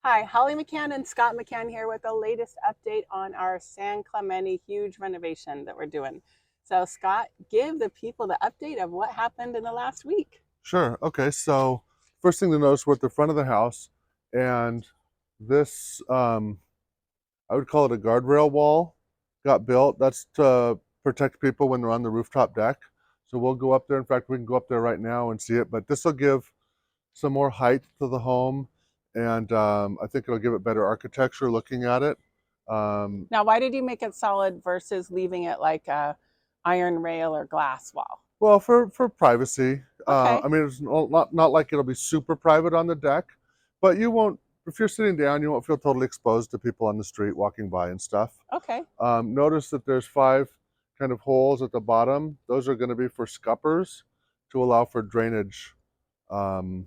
Hi, Holly McKhann and Scott McKhann here with the latest update on our San Clemente huge renovation that we're doing. So, Scott, give the people the update of what happened in the last week. Sure. Okay. So first thing to notice, we're at the front of the house, and this I would call it a guardrail wall got built. That's to protect people when they're on the rooftop deck. So we'll go up there. In fact, we can go up there right now and see it. But this will give some more height to the home, and I think it'll give it better architecture looking at it. Um, Now, why did you make it solid versus leaving it like a iron rail or glass wall? well, for privacy. Okay, I mean, it's not like it'll be super private on the deck, but you won't. If you're sitting down, you won't feel totally exposed to people on the street walking by and stuff. okay. Notice that there's 5 kind of holes at the bottom. Those are going to be for scuppers to allow for drainage. Um,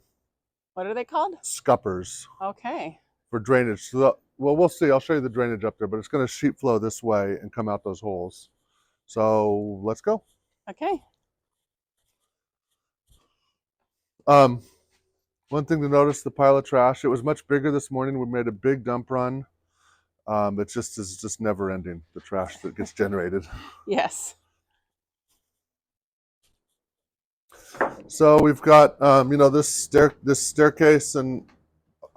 What are they called? Scuppers Okay, for drainage. Well, we'll see. I'll show you the drainage up there, but it's going to sheet flow this way and come out those holes. So let's go. okay. Um, One thing to notice, the pile of trash. It was much bigger this morning. We made a big dump run. It just is just never ending, the trash that gets generated. Yes. So we've got this staircase and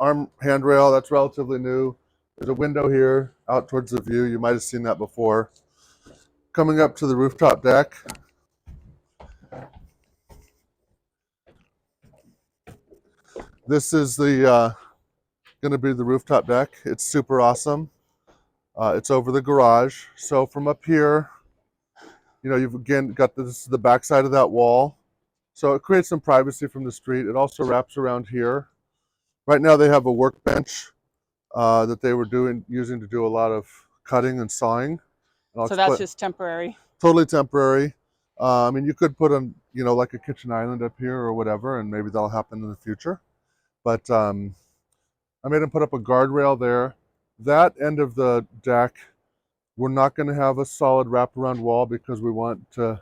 arm handrail that's relatively new. There's a window here out towards the view. You might have seen that before. Coming up to the rooftop deck. This is the going to be the rooftop deck. It's super awesome. It's over the garage. So from up here, you've again got this the back side of that wall. So it creates some privacy from the street. It also wraps around here. Right now they have a workbench that they were using to do a lot of cutting and sawing. And I'll So that's explain. just temporary. Totally temporary. I mean, you could put like a kitchen island up here or whatever, and maybe that'll happen in the future. But I made them put up a guardrail there. That end of the deck, we're not going to have a solid wraparound wall because we want to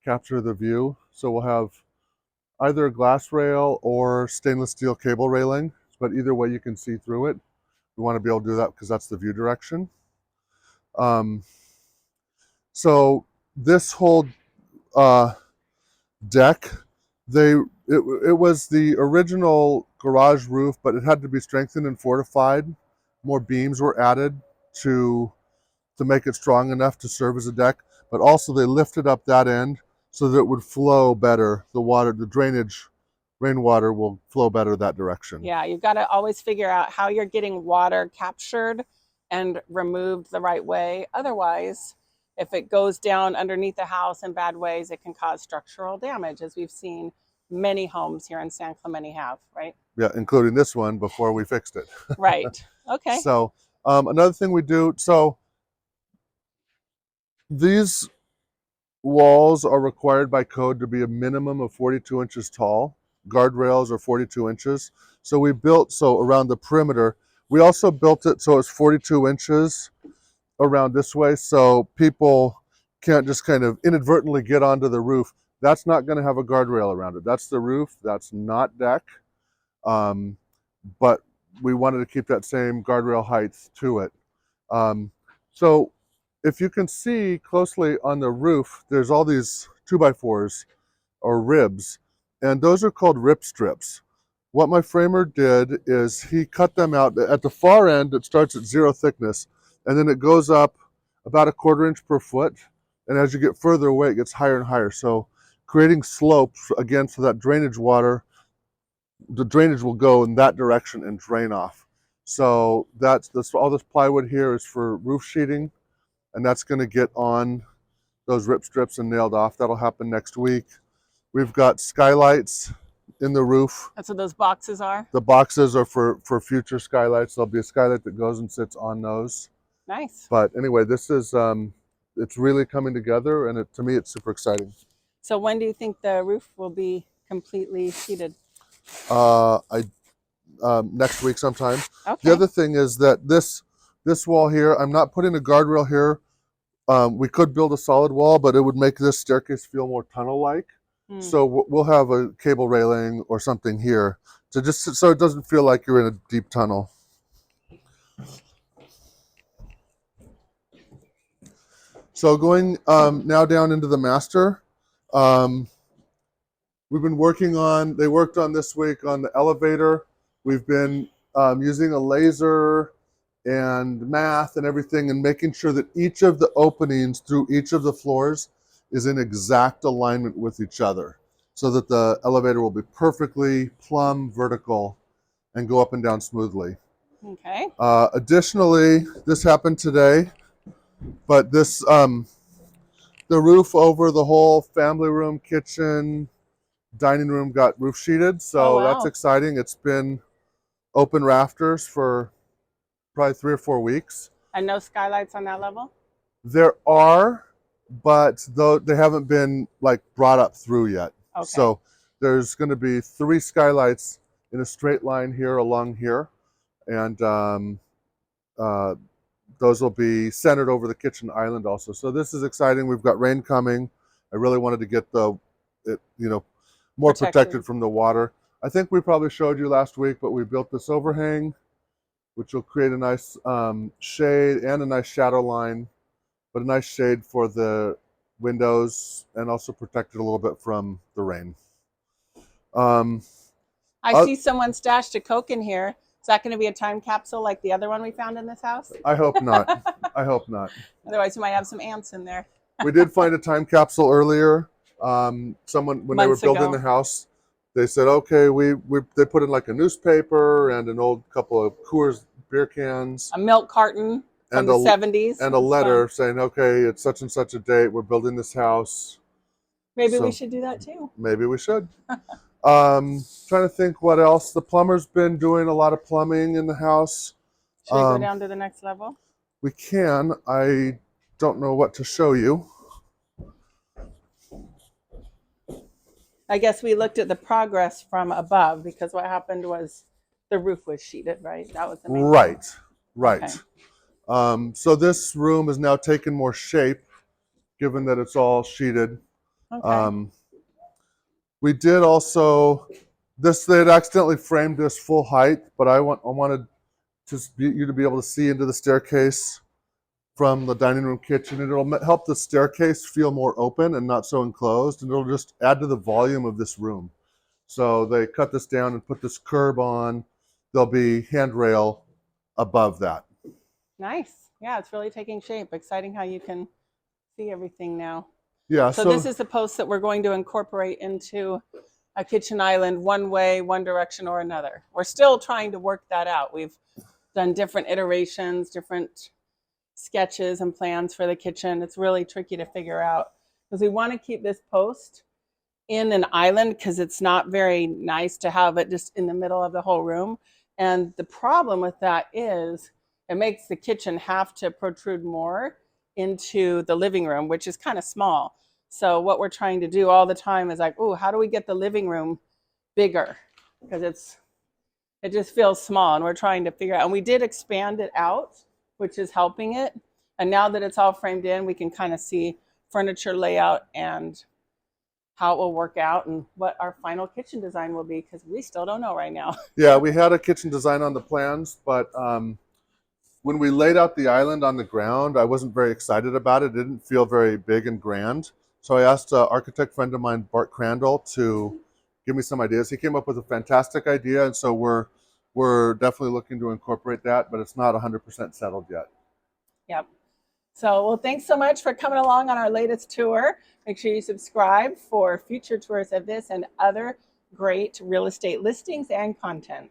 capture the view. So we'll have either a glass rail or stainless steel cable railing, but either way you can see through it. We want to be able to do that because that's the view direction. Um, so this whole deck, it was the original garage roof, but it had to be strengthened and fortified. More beams were added to make it strong enough to serve as a deck, but also they lifted up that end so that it would flow better. The drainage, rainwater will flow better that direction. Yeah, you've got to always figure out how you're getting water captured and removed the right way. Otherwise, if it goes down underneath the house in bad ways, it can cause structural damage, as we've seen many homes here in San Clemente have, right? Yeah, including this one before we fixed it. Right. Okay. So another thing we do, so these walls are required by code to be a minimum of 42 inches tall. Guardrails are 42 inches. So we built, so around the perimeter, we also built it so it's 42 inches around this way so people can't just kind of inadvertently get onto the roof. That's not going to have a guardrail around it. That's the roof. That's not deck. But we wanted to keep that same guardrail height to it. So if you can see closely on the roof, there's all these 2x4s or ribs, and those are called rip strips. What my framer did is he cut them out. At the far end, it starts at 0 thickness, and then it goes up about 1/4 inch per foot. And as you get further away, it gets higher and higher. So creating slopes, again, so that the drainage will go in that direction and drain off. So that's all this plywood here is for roof sheeting, and that's going to get on those rip strips and nailed off. That'll happen next week. We've got skylights in the roof. That's what those boxes are. The boxes are for future skylights. There'll be a skylight that goes and sits on those. Nice. But anyway, this is it's really coming together, and to me, it's super exciting. So when do you think the roof will be completely sheeted? I Next week sometime. Okay. The other thing is that this wall here, I'm not putting a guardrail here. We could build a solid wall, but it would make this staircase feel more tunnel-like. So we'll have a cable railing or something here to just so it doesn't feel like you're in a deep tunnel. So going now down into the master, um, we've been working on, they worked on this week on the elevator. We've been using a laser and math and everything and making sure that each of the openings through each of the floors is in exact alignment with each other so that the elevator will be perfectly plumb vertical and go up and down smoothly. Okay. Additionally, this happened today, but this, the roof over the whole family room, kitchen, dining room got roof sheeted, Oh, so that's wow. exciting. It's been open rafters for probably 3 or 4 weeks. And no skylights on that level? There are, but though they haven't been like brought up through yet. Okay. So there's going to be 3 skylights in a straight line here along here, and uh, those will be centered over the kitchen island also. So this is exciting. We've got rain coming. I really wanted to get more protected Protected. from the water. I think we probably showed you last week, but we built this overhang, which will create a nice shade and a nice shadow line, but a nice shade for the windows and also protect it a little bit from the rain. I see someone stashed a Coke in here. Is that going to be a time capsule like the other one we found in this house? I hope not. I hope not. Otherwise, you might have some ants in there. We did find a time capsule earlier. Someone, when they were Months building ago. the house, they said, okay, they put in like a newspaper and an old couple of Coors beer cans A milk carton from and the 70s. and a It's letter fun. saying, okay, it's such and such a date. We're building this house. Maybe we So should do that too. maybe we should. Trying to think what else. The plumber's been doing a lot of plumbing in the house. Should we go down to the next level? We can. I don't know what to show you. I guess we looked at the progress from above because what happened was the roof was sheeted, right? That was the main Right, thing. right. Okay. So this room is now taken more shape, given that it's all sheeted. Okay. Um, we did also, they had accidentally framed this full height, but I wanted you to be able to see into the staircase from the dining room kitchen, and it'll help the staircase feel more open and not so enclosed, and it'll just add to the volume of this room. So they cut this down and put this curb on. There'll be handrail above that. Nice. Yeah, it's really taking shape. Exciting how you can see everything now. Yeah, So this is the post that we're going to incorporate into a kitchen island one way, one direction or another. We're still trying to work that out. We've done different iterations, different sketches and plans for the kitchen. It's really tricky to figure out because we want to keep this post in an island because it's not very nice to have it just in the middle of the whole room. And the problem with that is it makes the kitchen have to protrude more into the living room, which is kind of small. So what we're trying to do all the time is like, oh, how do we get the living room bigger? Because it just feels small, and we're trying to figure out. And we did expand it out, which is helping it. And now that it's all framed in, we can kind of see furniture layout and how it will work out and what our final kitchen design will be because we still don't know right now. Yeah, we had a kitchen design on the plans, but when we laid out the island on the ground, I wasn't very excited about it. It didn't feel very big and grand. So I asked an architect friend of mine, Bart Crandall, to give me some ideas. He came up with a fantastic idea, and so we're definitely looking to incorporate that, but it's not 100% settled yet. Yep. So, well, thanks so much for coming along on our latest tour. Make sure you subscribe for future tours of this and other great real estate listings and content.